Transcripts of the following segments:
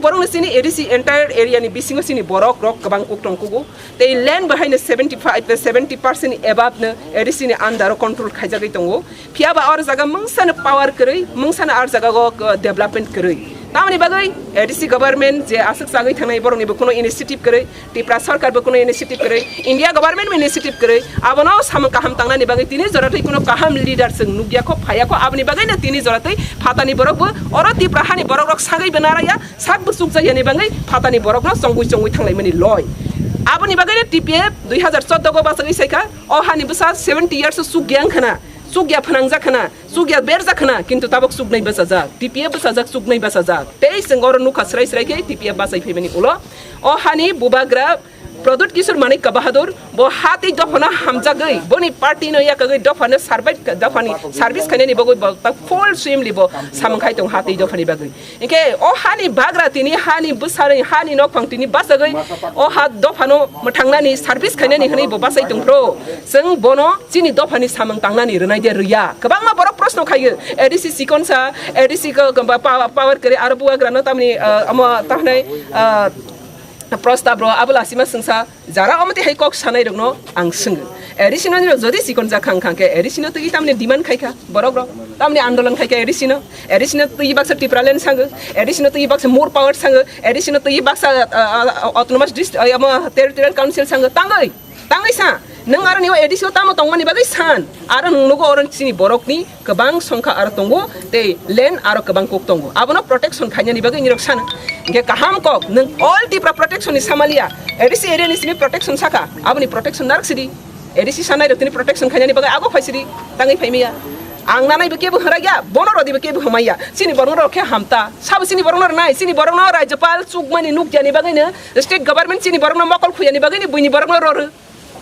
borong sini ADC entire area ni bisingo sini borok rok kabang kuktong kugu they land behind 70% above na ADC ni under control khajagai tongo phiaba or jaga mungsana power krai mungsana ar jaga go development krai tamani bagai ADC government je asuk sagai thanai borong ni bokono initiative krai tipra sarkar bokono initiative krai India government me initiative krai abono sam kaham tangna ni bagai tini joratai kuno kaham leader sing nugya ko phaya ko abni bagai na tini joratai phatani borok bo oro tipra hani borok rok sagai benaraya sak busuk jaya ni bagai phatani borok na songui thanglai mani loy abni bagai na TPF 2014 ko basagai saika o hani busa 70 years sugyang khana sugya phanangja khana sugya berja khana kintu tabok sug nai basaja TPF basaja sug nai basaja tei sengor nu khasrai srai ke TPF basai phemeni ulo o hani bubagra Product Kisur Manik Bahadur, bo hati dofana hamjagai, boni party no ya kagai dofana sarbai dofani service kaneni bagai full swim libo samangkai tong hati dofani bagai. Inke o hani bagra tini hani busari hani nok pang tini basagai o hat dofano matangnani service kaneni hani bo basai tong pro. Seng bono sini dofani samang tangnani renai dia ria. Kabang ma borok prosno khai ADC sikonsa ADC ko power kare arbuwa grano tamni ama tahnai Prostab bro abula sima sengsa jara amati hai kok sanai rogno ang seng additional ni jodi sikon ja khang khang ke additional to itamne demand khai kha borok bro tamne andolan khai ke additional to ibak sa tipralen sang additional to ibak sa more power sang additional to ibak sa autonomous district ama territorial council sang tangai sa nang ara niwa additional tamo tongmani bagai san ara nugo oran sini borok ni kabang songkha ara tongo te len ara kabang kok tongo abono protection khanya ni bagai nirok san ge kaham kok nang all the protection is samalia ADC area ni sini protection saka aboni protection narak sidi ADC sanai rok ni protection khanya ni bagai ago phaisidi tangai phaimia ang nanai beke bu haraya bono rodi beke bu hamaya sini borong ro khe hamta sab sini borong ro nai sini borong ro rajyapal sugmani nuk jani bagai na state government sini borong no makol khuyani bagai ni buini borong ro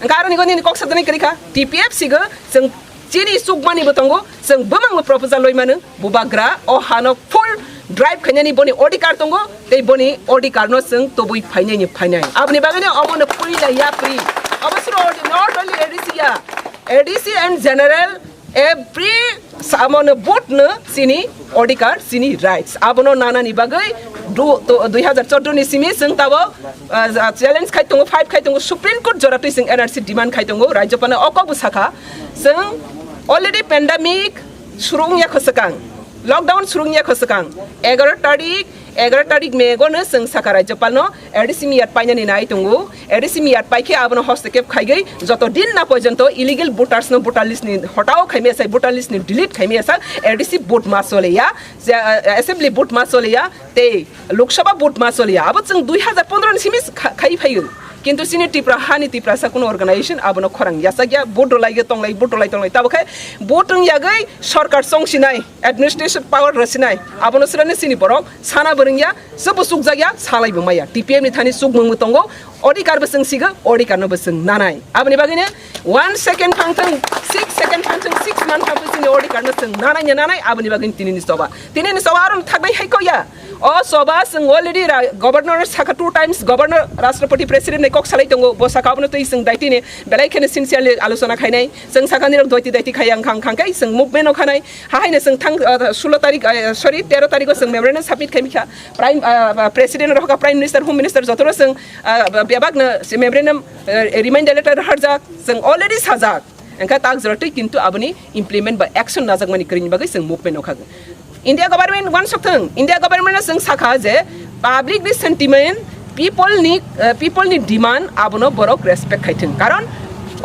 Angkara ni ko ni kok sadani kerika TPF siga seng ciri sugmani betongo seng bemang proposal loy mana bubagra o hano full drive khanya ni boni odi card tongo tei boni odi card no seng tobui phainai ni phainai abni bagani amon puri la ya pri abasro not only ADC and general every samon boot na sini odi card sini rights abono nana ni bagai 2014 ni simi seng tabo challenge khai tongo 5 khai tongo Supreme Court jorati sing NRC demand khai tongo rajyapana okok busaka seng already pandemic surung ya khosakang lockdown surung ya khosakang 11 tarik mego na seng saka rajyapal no ADC mi yat paina ni nai tongo ADC mi yat paike abono hostekep khai gai joto din na porjonto illegal voters no voter list ni hotao khaime asai voter list ni delete khaime asa ADC vote masole ya assembly vote masole ya te Lok Sabha vote masole ya abo seng 2015 ni simi khai phaigu কিন্তু সিনি টিপ্রা হানি টিপ্রা সা কোন organisation আবনো খরাং ইয়াসা গিয়া boat লাইগে তংলাই boat লাই তাবো খাই বোটং ইয়াগৈ সরকার সংসিনাই administration পাওয়ার রসিনাই আবনো সরানে সিনি বরং সানা বরংয়া সব সুক জাগিয়া সালাই বমায়া টিপিএম নি থানি সুক মংমু তঙ্গো অধিকার বসং সিগা অধিকার ন বসং নানাই আবনি বাগিনে 1 সেকেন্ড ফাংথং 6 সেকেন্ড ফাংথং 6 মান ফাংথং অধিকার ন সং নানাই আবনি বাগিন তিনিনি সবা আরন থাকবাই হাইকয়া ও সবা সং অলরেডি গভর্নর সাকা 2 টাইমস গভর্নর রাষ্ট্রপতি president কok salai tongo bo sakabno tei sing daiti ne belai khene sincerely alochona khainai sing sakani rok daiti khayang khang kai sing movement no khanai haine sing thang 16 tarik sorry 13 tarik sing memorandum submit khaimikha prime president roka prime minister home minister jotoro sing bebak na memorandum reminder letter harjak sing already sajak engka tak joroti kintu aboni implement by action najak mani krini bagai sing movement no khag India government one soktang India government sing sakha je public sentiment people need demand abono borok respect khaithing karon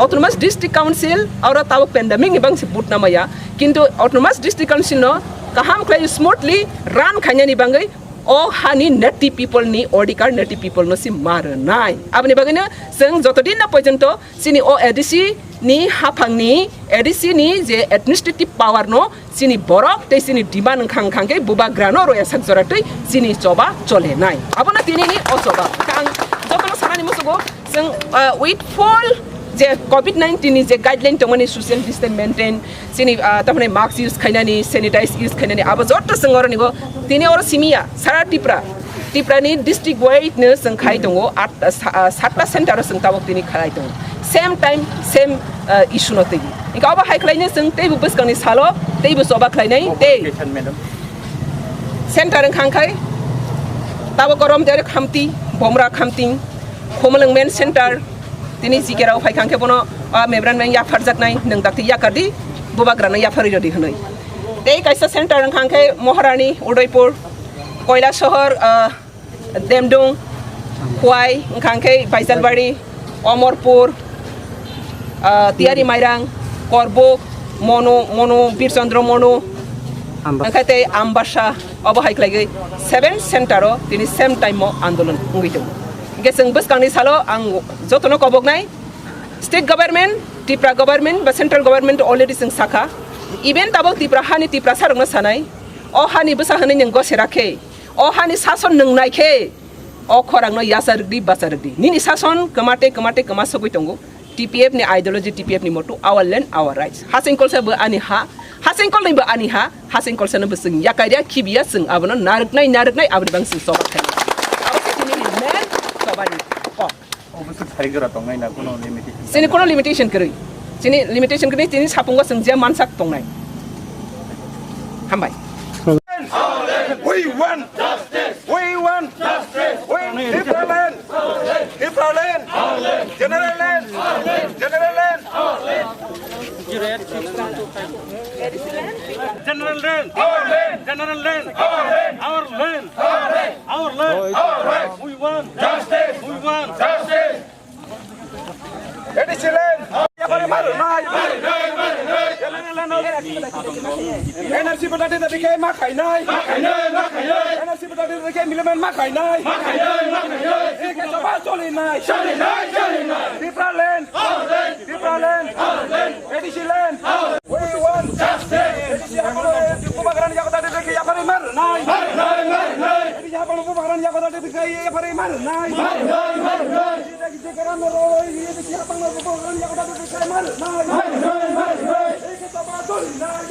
autonomous district council aura tabok pandemic ni bang sebut namaya kintu autonomous district council no kaham khlai smoothly run khanya ni bangai o hani native people ni odikar native people no si mar nai abni bagina seng jotodin na pojonto sini o ADC ni hafang ni ADC ni je administrative power no sini borok te sini demand khang khang ke buba grano ro esak joratei sini choba chole nai abona tini ni o choba kang jotono sanani musugo seng with full je COVID-19 ni je guideline tongani social distance maintain sini tapne mask use khainani sanitize use khainani aba jotto sengor ni go tini or simia sara tipra ni district wide ne seng khai tongo 7 center seng tabok tini khai tongo same time same issue no tegi inka aba hai khlaine seng tei bu bus kani salo tei bu soba khlainai tei center khang khai tabo korom dere khamti bomra khamting khomalengmen center tini jikerao phaikangke bono mebran men ya farjaknai nang dakti yakardi bubagrana ya fari rodi hnoi tei kaisa center angkangke Maharani Udaipur Koila Sohor Demdung Huai angkangke Baisalbari Omorpur Tiari Mairang Korbuk Mono Birchandra Mono angkate Ambasha obo haiklai 7 centero tini same time mo andolon ngitu geseng beskangni salo ang jotono kobognai state government Tripura government ba central government already sing saka even tabo Tripura sarungna sanai o hani besa hani neng goserake o hani sason neng naike o khorangno yasardi basardi nini sason kamate kamasogoi tongo TPF ni ideology TPF ni motu our land our rights hasengkol sa ba ani ha hasengkol ni ba ani ha hasengkol sa na beseng yakaria kibia seng abono naruknai abri bang sing sobat kan abo tini men sobani ko obviously thaigera tongnai na kono limitation sini kono limitation kari sini sapungwa seng jia mansak tongnai hambai we want justice we Tripura land general land general land our land we want justice Edisiland energy berada di kayak makai nai energy berada di kayak milimen makai nai ikan coba solin nai Tripura land Edisiland we want justice Edisiland pembakaran yang kota di kayak apa rimar nai Edisiland pembakaran yang kota di kayak apa rimar nai sekarang meroi siapa pembakaran yang kota di kayak mar nai ikan coba solin nai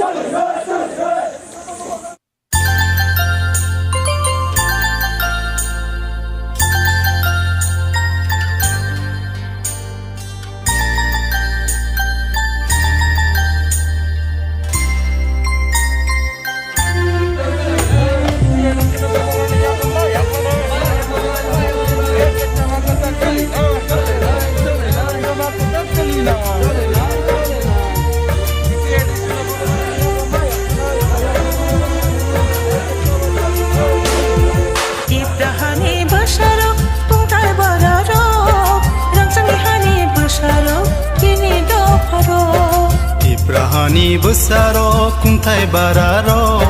Hani besaro kuntai bararo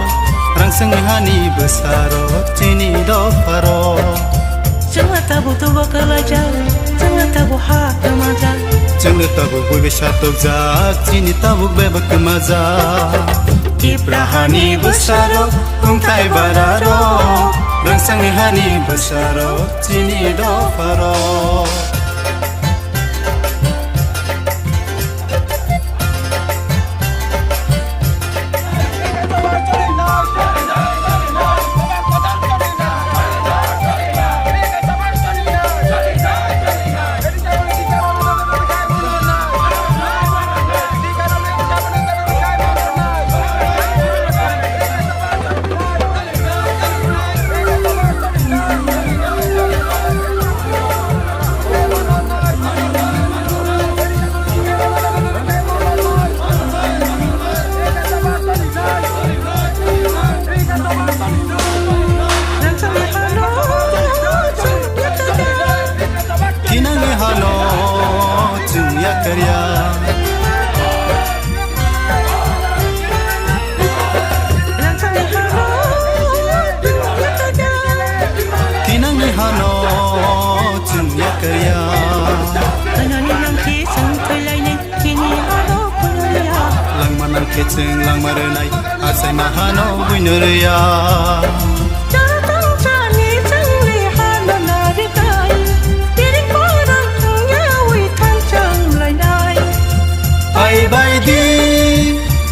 rangsang hani besaro tini do faro Jangan tabu tu bakalaja jangan tabu hak kemaja jangan tabu boy beshatok jak tini tabu bebak kemaja Tripura hani besaro kuntai bararo rangsang hani besaro tini do faro Keceng lang marenai asai mahano buineria Datang jani jangli hana narikai Piring parang nyawi tancang lainai Hai bai di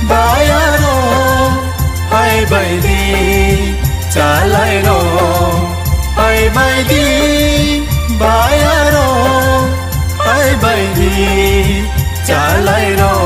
bayaro Hai bai di chalairo Hai bai di bayaro Hai bai di chalairo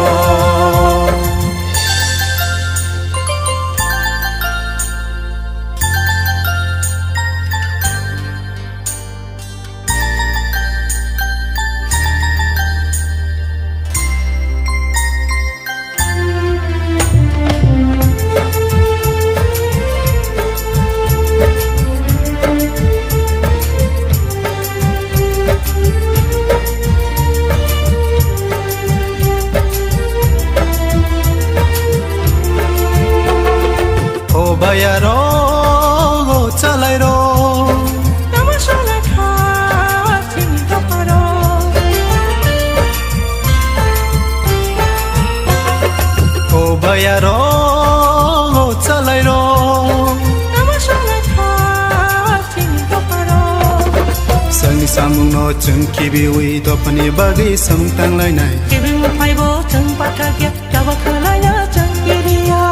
samung no chung kibi ui dopani bagi samtang lainai Kibi mo paibo chung patagya jawa khalaya chung iriya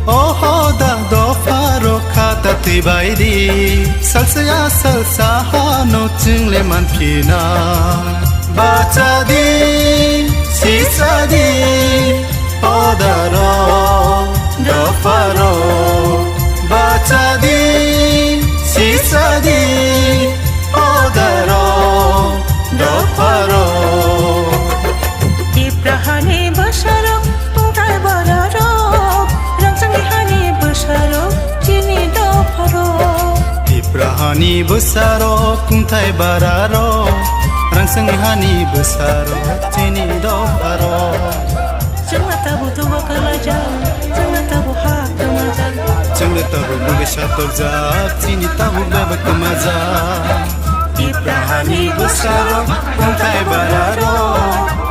Oho da do faro khata tibaidi salsa salsa no chung le man phina bacha di sisa di odaro do faro bacha di sisa di odaro do faro Ibrahani basaro tungtai bararo Rangsangi hani basaro Jini do paro Ibrahani besaro kuntai bararo Rangsang hani besaro Jini do faro Jangan tabu tu bakalaja Jangan tabu hak kemazan Jangan tabu bersatu jak Jini tabu bebek kemazan Ibrahani besaro kuntai bararo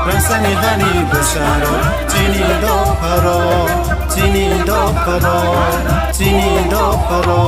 Rangsang hani besaro Jini do faro Jini do faro Jini do faro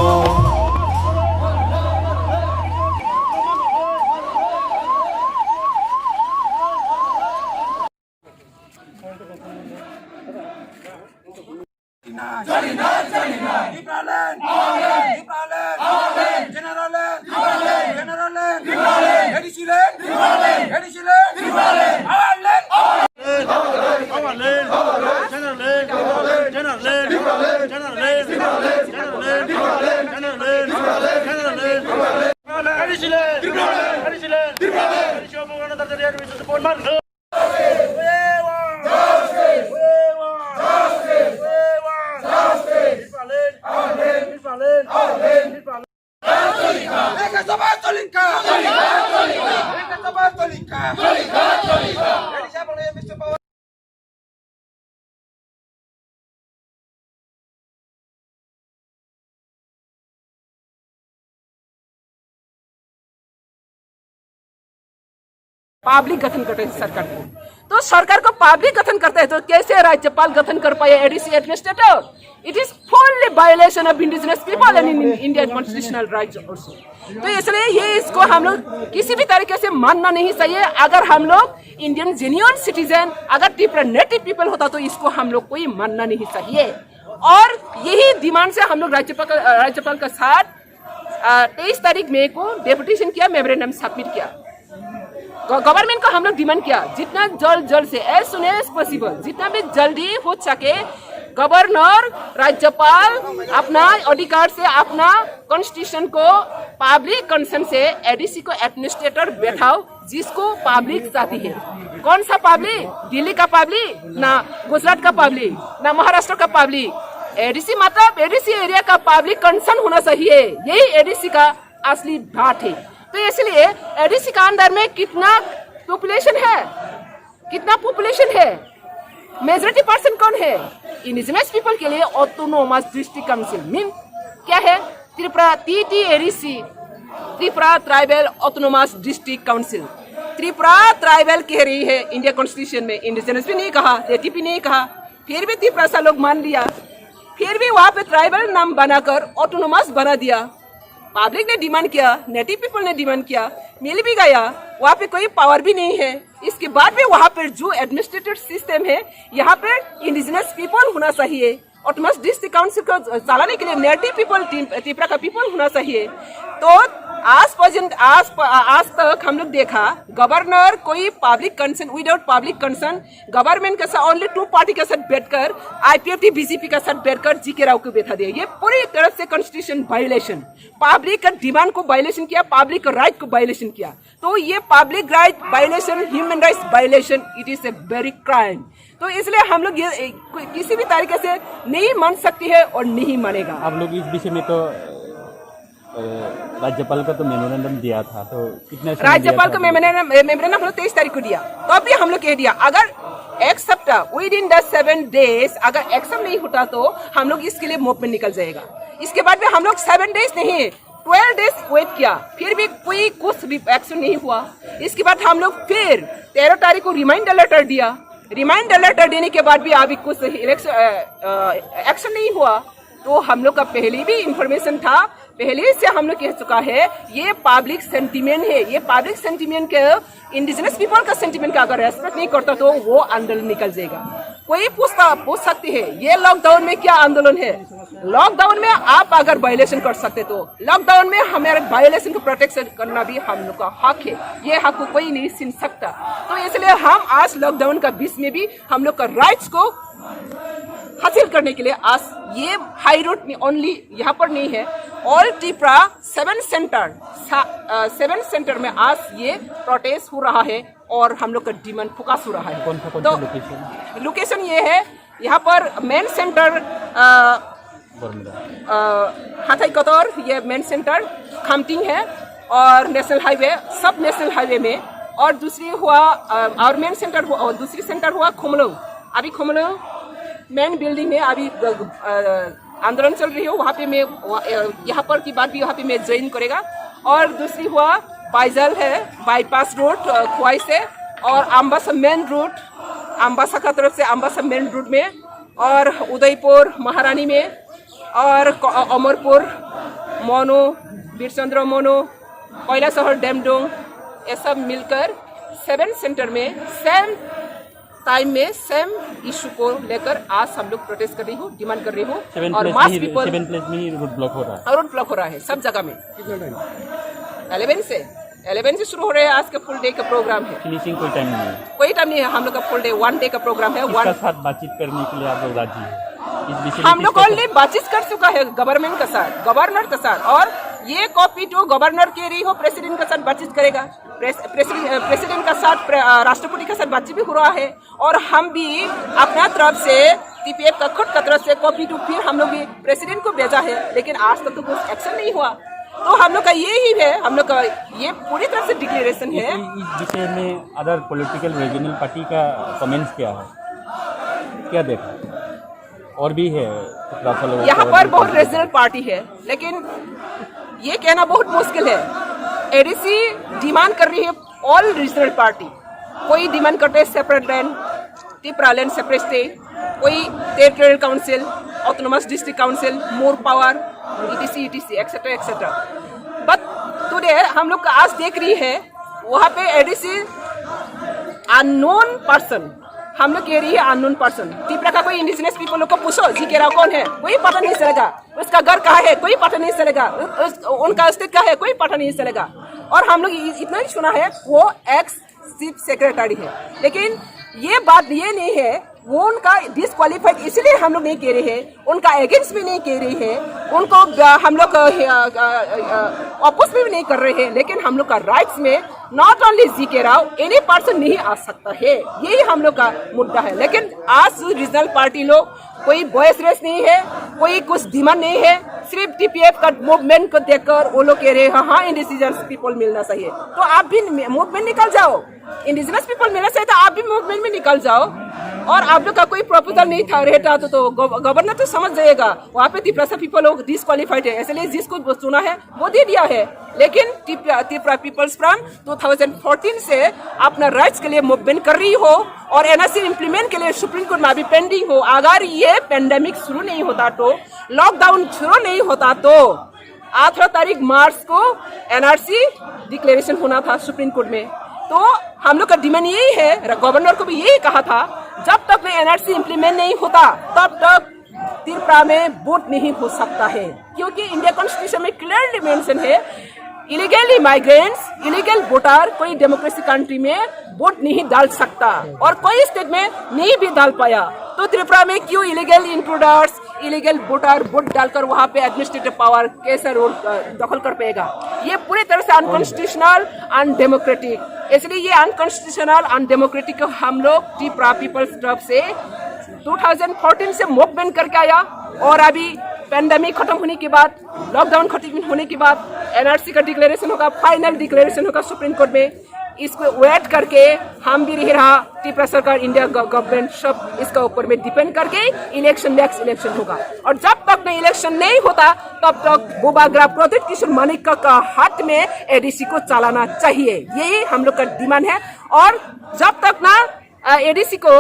public गठन करते हैं सरकार को तो सरकार को public गठन करता है तो कैसे राज्यपाल गठन कर पाए ADC administrator it is fully violation of indigenous people and in Indian constitutional rights also तो इसलिए ये इसको हम लोग किसी भी तरीके से मानना नहीं चाहिए अगर हम लोग इंडियन जेन्युइन सिटीजन अगर त्रिपुरा नेटिव पीपल होता तो इसको हम लोग को मानना नहीं चाहिए और यही डिमांड से हम लोग राज्यपाल का साथ 23 तारीख मई को डेपुटेशन किया मेमोरेंडम सबमिट किया गवर्नमेंट को हम लोग डिमांड किया जितना जल्द से एज सुन एज पॉसिबल जितना भी जल्दी हो सके गवर्नर राज्यपाल अपना अधिकार से अपना कॉन्स्टिट्यूशन को पब्लिक कंसर्न से एडीसी को एडमिनिस्ट्रेटर बैठाओ जिसको पब्लिक चाहती है कौन सा पब्लिक दिल्ली का पब्लिक ना गुजरात का पब्लिक ना महाराष्ट्र का पब्लिक एडीसी मतलब एडीसी एरिया का पब्लिक कंसर्न होना चाहिए यही एडीसी का असली बात है तो इसलिए एडीसी का अंदर में कितना पॉपुलेशन है मेजॉरिटी पर्सन कौन है इंडिजिनस पीपल के लिए ऑटोनोमस डिस्ट्रिक्ट काउंसिल मीन क्या है Tripura TTADC Tripura tribal autonomous district council Tripura tribal कह रही है इंडिया कॉन्स्टिट्यूशन में इंडिजिनस भी नहीं कहा नेटिव भी नहीं कहा फिर भी त्रिपुरा सा लोग मान लिया फिर भी वहां पे ट्राइबल नाम बनाकर ऑटोनोमस बना दिया पब्लिक ने डिमांड किया नेटिव पीपल ने डिमांड किया मिल भी गया वहाँ पे कोई पावर भी नहीं है इसके बाद भी वहाँ पे जो एडमिनिस्ट्रेटिव सिस्टम है यहाँ पे इंडिजिनस पीपल होना चाहिए ऑटोनोमस डिस्ट्रिक्ट काउंसिल को चलाने के लिए नेटिव पीपल त्रिपुरा का पीपल होना चाहिए तो आज तक हम लोग देखा गवर्नर कोई public concern without public concern government के साथ ओनली 2 पार्टी के साथ बैठकर IPFT बीजेपी के साथ बैठकर जीके राव को बैठा दिया ये पूरी तरह से कॉन्स्टिट्यूशन वायलेशन पब्लिक का डिमांड को वायलेशन किया पब्लिक राइट को वायलेशन किया तो ये public right violation human rights violation it is a very crime तो इसलिए हम लोग ये किसी भी तरीके से नहीं मान सकती है और नहीं मानेगा आप लोग इस विषय में तो राज्यपाल का तो मेमोरेंडम दिया था तो कितने राज्यपाल को मेमोरेंडम हम लोग 23 तारीख को दिया तो अभी हम लोग कह दिया अगर एक सप्ताह विद इन द 7 days अगर एक्शन नहीं होता तो हम लोग इसके लिए मूवमेंट निकल जाएगा इसके बाद में हम लोग 7 days नहीं 12 days वेट किया फिर भी कोई कुछ भी एक्शन नहीं हुआ इसके बाद हम लोग फिर 13 तारीख को रिमाइंडर लेटर दिया रिमाइंडर लेटर देने के बाद भी अभी कुछ एक्शन नहीं हुआ तो हम लोग का पहले भी इंफॉर्मेशन था पहले से हम लोग कह चुका है, ये पब्लिक सेंटीमेंट है। ये पब्लिक सेंटीमेंट के इंडिजिनस पीपल का सेंटीमेंट का अगर रेस्पेक्ट नहीं करता तो वो आंदोलन निकल जाएगा। कोई पूछ सकती है ये लॉकडाउन में क्या आंदोलन है। लॉकडाउन में आप अगर वायलेशन कर सकते तो लॉकडाउन में हमारे वायलेशन को प्रोटेक्शन करना भी हम लोग का हक है। ये हक को कोई नहीं छीन सकता। तो इसलिए हम आज लॉकडाउन का बीच में भी हम लोग का राइट्स को हासिल करने के लिए आज ये हाई रोड में ओनली यहाँ पर नहीं है, ऑल त्रिपुरा 7 सेंटर में आज ये प्रोटेस्ट हो रहा है और हम लोग का डिमांड फोकस हो रहा है। कौन सा तो लोकेशन ये है, यहाँ पर मेन सेंटर हाथाई कतौर, ये मेन सेंटर खामटिंग है और नेशनल हाईवे, सब नेशनल हाईवे में। और दूसरी हुआ और मेन सेंटर हुआ, और दूसरी सेंटर हुआ खुमलुंग। अभी खुमलुंग मेन बिल्डिंग में अभी आंदोलन चल रही हो, वहाँ पे मैं यहाँ पर की बात भी वहाँ पे मैं ज्वाइन करेगा। और दूसरी हुआ पाइजल है, बाईपास रोड खुआई से, और अम्बासा मेन रूट, अम्बासा का तरफ से अम्बासा मेन रूट में, और उदयपुर महारानी में, और अमरपुर मोनो, बीरचंद्र मोनो, कोयला शहर डेमडोंग, ये सब मिलकर 7 सेंटर में सेम टाइम में सेम इशू को लेकर आज हम लोग प्रोटेस्ट कर रही हूँ, डिमांड कर रही हूँ। और मास पीपल 7 प्लेस में ही रोड ब्लॉक हो रहा है। रोड ब्लॉक हो रहा है सब जगह में। 11 से शुरू हो रहे हैं। आज का फुल डे का प्रोग्राम है। फिनिशिंग कोई टाइम नहीं है। कोई टाइम नहीं है, हम लोग का फुल डे 1 डे का प्रोग्राम है। इसका साथ बातचीत करने के लिए आप लोग राजी हैं? हम लोग ऑलरेडी बातचीत कर चुका है गवर्नमेंट के साथ, गवर्नर के साथ, और ये कॉपी जो गवर्नर के रही हो प्रेसिडेंट के साथ बातचीत करेगा। प्रेसिडेंट का साथ राष्ट्रपति के साथ बातचीत भी हो रहा है। और हम भी अपना तरफ से टीपीएफ का खुद का तरफ से कॉपी टू फिर हम लोग भी प्रेसिडेंट को भेजा है, लेकिन आज तक तो कुछ एक्शन नहीं हुआ। तो हम लोग का ये ही है, हम लोग का ये पूरी तरह से डिक्लेरेशन है। इस विषय में अदर पॉलिटिकल रीजनल पार्टी का कमेंट्स क्या है, क्या देखा? और भी है यहाँ पर बहुत रीजनल पार्टी है, लेकिन ये कहना बहुत मुश्किल है। एडीसी डिमांड कर रही है ऑल रीजनल पार्टी। कोई डिमांड करते हैं separate land, Tripura land separate state, कोई territorial council, autonomous district council, more power, ETC etcetera etcetera. But today हम लोग आज देख रही है वहाँ पे एडीसी अननोन पर्सन, हम लोग कह रही है अननोन पर्सन। त्रिपुरा का कोई इंडिजिनस पीपल लोग को पूछो जी के राव कौन है, कोई पता नहीं चलेगा। उसका घर कहाँ है, कोई पता नहीं चलेगा। उनका अस्तित्व क्या है, कोई पता नहीं चलेगा। और हम लोग इतना ही सुना है वो एक्स चीफ सेक्रेटरी है, लेकिन ये बात ये नहीं है वो उनका डिसक्वालीफाइड इसलिए हम लोग नहीं कह रहे हैं, उनका अगेंस्ट भी नहीं कह रहे हैं, उनको हम लोग अपोज भी नहीं कर रहे हैं। लेकिन हम लोग का राइट्स में नॉट ओनली जी के राव, एनी पर्सन नहीं आ सकता है, यही हम लोग का मुद्दा है। लेकिन आज रीजनल पार्टी लोग कोई वॉइस रेस नहीं है, कोई कुछ डिमांड नहीं है, सिर्फ टीपीएफ का मूवमेंट को देखकर वो लोग कह रहे हैं हाँ इंडिजिनस पीपल मिलना चाहिए। तो आप भी मूवमेंट निकल जाओ, इंडिजिनस पीपल मिलना चाहिए तो आप भी मूवमेंट में निकल जाओ। और आप लोग का कोई प्रपोजल नहीं था रहता तो गवर्नर तो समझ जाएगा वहाँ पे त्रिपुरा से पीपल लोग डिस्क्वालीफाइड है, इसलिए जिसको चुना है वो दे दिया है। लेकिन त्रिपुरा पीपल्स फ्रंट 2014 से अपना राइट्स के लिए मूवमेंट कर रही हो और एनआरसी इम्प्लीमेंट के लिए सुप्रीम कोर्ट में अभी पेंडिंग हो। अगर ये पेंडेमिक शुरू नहीं होता तो, लॉकडाउन शुरू नहीं होता तो 8 तारीख मार्च को एनआरसी डिक्लेरेशन होना था सुप्रीम कोर्ट में। तो हम लोग का डिमांड यही है, गवर्नर को भी यही कहा था, जब तक एनआरसी इम्प्लीमेंट नहीं होता तब तक त्रिपुरा में वोट नहीं हो सकता है, क्योंकि इंडिया कॉन्स्टिट्यूशन में क्लियरली मेंशन है इलीगल इमाइग्रेंट्स, इलीगल वोटर कोई डेमोक्रेसी कंट्री में वोट नहीं डाल सकता, और कोई स्टेट में नहीं भी डाल पाया। तो त्रिपुरा में क्यों illegal intruders, illegal voter vote डालकर वहाँ पे एडमिनिस्ट्रेटिव पावर कैसे रोड दखल कर पाएगा? ये पूरी तरह से अनकॉन्स्टिट्यूशनल, अनडेमोक्रेटिक। इसलिए ये अनकॉन्स्टिट्यूशनल, अनडेमोक्रेटिक हम लोग त्रिपुरा पीपल्स तरफ से 2014 से मूवमेंट करके आया, और अभी पेंडेमिक खत्म होने के बाद, लॉकडाउन खत्म होने के बाद एनआरसी का डिक्लेरेशन होगा, फाइनल डिक्लेरेशन होगा सुप्रीम कोर्ट में। इसको वेट करके हम भी रह रहा, त्रिपुरा सरकार, इंडिया गवर्नमेंट सब इसका ऊपर में डिपेंड करके इलेक्शन, नेक्स्ट इलेक्शन होगा। और जब तक में इलेक्शन नहीं होता तब तक बोबाग्रा प्रोजेक्ट किशोर मानिक का हाथ में एडीसी को चलाना चाहिए, यही हम लोग का डिमांड है। और जब तक ना एडीसी को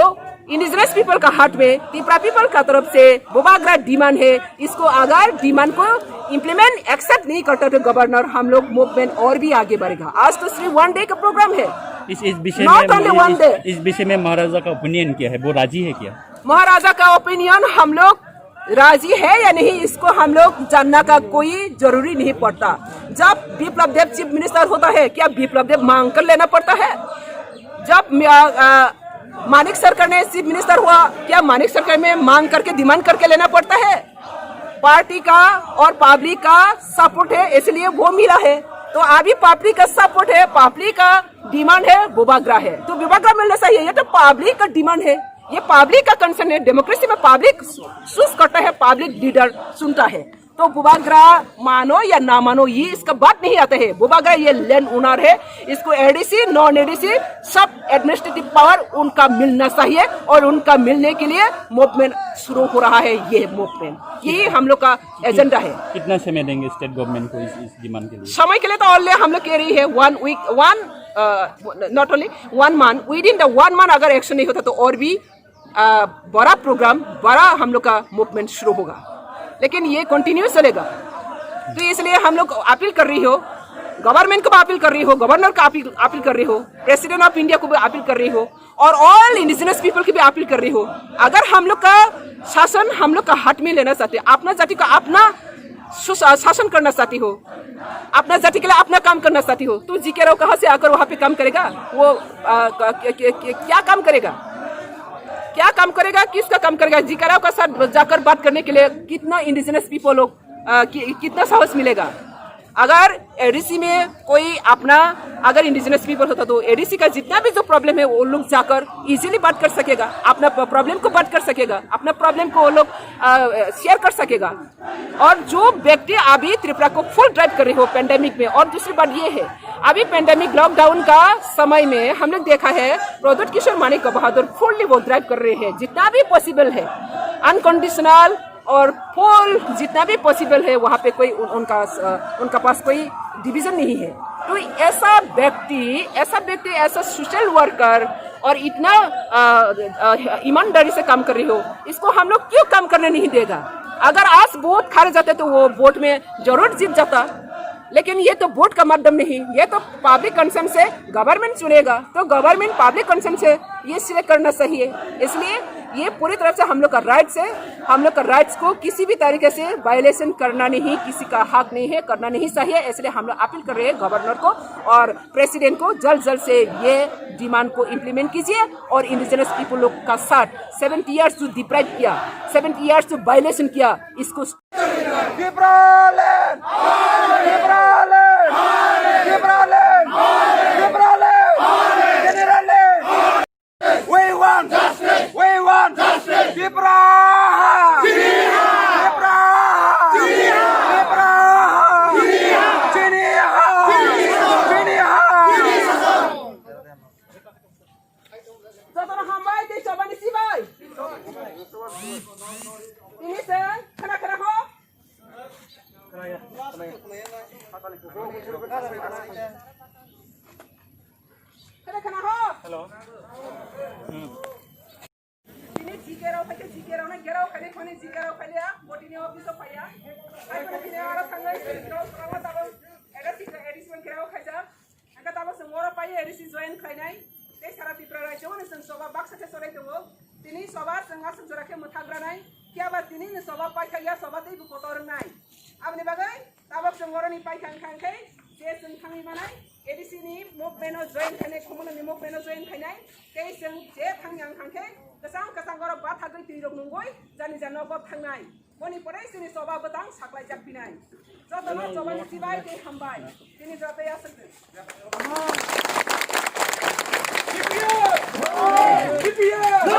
इंडिजिनस पीपल का हाथ में, तिपरा पीपल का तरफ से बोबाग्रा डिमांड है। इसको अगर डिमांड को इम्प्लीमेंट एक्सेप्ट नहीं करता तो गवर्नर हम लोग मूवमेंट और भी आगे बढ़ेगा। आज तो सिर्फ 1 डे का प्रोग्राम है। इस विषय Not only one day. में इस विषय में महाराजा का ओपिनियन क्या है? वो राजी है क्या? महाराजा का ओपिनियन हम लोग राजी है या नहीं इसको हम लोग जानना का कोई जरूरी नहीं पड़ता। जब बिप्लब देव चीफ मिनिस्टर होता है क्या बिप्लब देव मांग कर लेना पड़ता है? जब मानिक सरकार ने चीफ मिनिस्टर हुआ क्या मानिक सरकार में मांग करके डिमांड करके लेना पड़ता है? पार्टी का और पब्लिक का सपोर्ट है इसलिए वो मिला है। तो अभी पब्लिक का सपोर्ट है, पब्लिक का डिमांड है, बोबाग्रा है तो बोबाग्रा मिलना चाहिए। ये तो पब्लिक का डिमांड है, ये पब्लिक का कंसर्न है। डेमोक्रेसी में पब्लिक चूज करता है, पब्लिक लीडर सुनता है। तो बोबाग्रा मानो या ना मानो ये इसका बात नहीं आता है। बोबाग्रा ये लैंड ओनर है, इसको एडीसी नॉन एडीसी सब एडमिनिस्ट्रेटिव पावर उनका मिलना चाहिए और उनका मिलने के लिए मूवमेंट शुरू हो रहा है। ये मूवमेंट यही हम लोग का एजेंडा है। कितना समय देंगे स्टेट गवर्नमेंट को इस डिमांड के लिए? समय के लिए तो ऑलरेडी हम लोग कह रही है 1 week not only 1 month, within the 1 month अगर एक्शन नहीं होता तो और भी बड़ा प्रोग्राम बड़ा हम लोग का मूवमेंट शुरू होगा, लेकिन ये कंटिन्यू चलेगा। तो इसलिए हम लोग अपील कर रही हो, गवर्नमेंट को भी अपील कर रही हो, गवर्नर का अपील कर रही हो, प्रेसिडेंट ऑफ इंडिया को भी अपील कर रही हो और ऑल इंडिजिनस पीपल की भी अपील कर रही हो। अगर हम लोग का शासन हम लोग का हाथ में लेना चाहते, अपना जाति का अपना शासन करना चाहती हो, अपना जाति के लिए अपना काम करना चाहती हो, तो जी के राव कहाँ से आकर वहाँ पे काम करेगा? वो क्या काम करेगा? क्या काम करेगा? किसका काम करेगा? जी के राव का साथ जाकर बात करने के लिए कितना इंडिजिनस पीपल लोग कितना साहस मिलेगा? अगर एडीसी में कोई अपना अगर इंडिजिनस पीपल होता तो एडीसी का जितना भी जो प्रॉब्लम है वो लोग जाकर इजीली बात कर सकेगा, अपना प्रॉब्लम को बात कर सकेगा, अपना प्रॉब्लम को वो लोग शेयर कर सकेगा। और जो व्यक्ति अभी त्रिपुरा को फुल ड्राइव कर रहे हो पेंडेमिक में, और दूसरी बात ये है अभी पेंडेमिक लॉकडाउन का समय में हम लोग देखा है प्रद्युत किशोर मानिक बहादुर फुल्ली वो ड्राइव कर रहे हैं जितना भी पॉसिबल है, अनकंडीशनल और फुल जितना भी पॉसिबल है वहाँ पे कोई उनका पास कोई डिवीजन नहीं है। तो ऐसा व्यक्ति ऐसा सोशल वर्कर और इतना ईमानदारी से काम कर रही हो, इसको हम लोग क्यों काम करने नहीं देगा? अगर आज वोट हार जाते तो वो वोट में जरूर जीत जाता, लेकिन ये तो वोट का माध्यम नहीं, ये तो पब्लिक कंसर्न से गवर्नमेंट चुनेगा, तो गवर्नमेंट पब्लिक कंसर्न से ये सिलेक्ट करना चाहिए। इसलिए ये पूरी तरह से हम लोग का राइट्स है, हम लोग का राइट्स को किसी भी तरीके से वायलेशन करना नहीं, किसी का हक नहीं है, करना नहीं चाहिए। इसलिए हम लोग अपील कर रहे हैं गवर्नर को और प्रेसिडेंट को जल्द से ये डिमांड को इम्प्लीमेंट कीजिए और इंडिजिनस पीपल लोग का साथ 70 ईयर्स जो डिप्राइव किया, 70 ईयर्स जो वायलेशन किया, इसको CPM!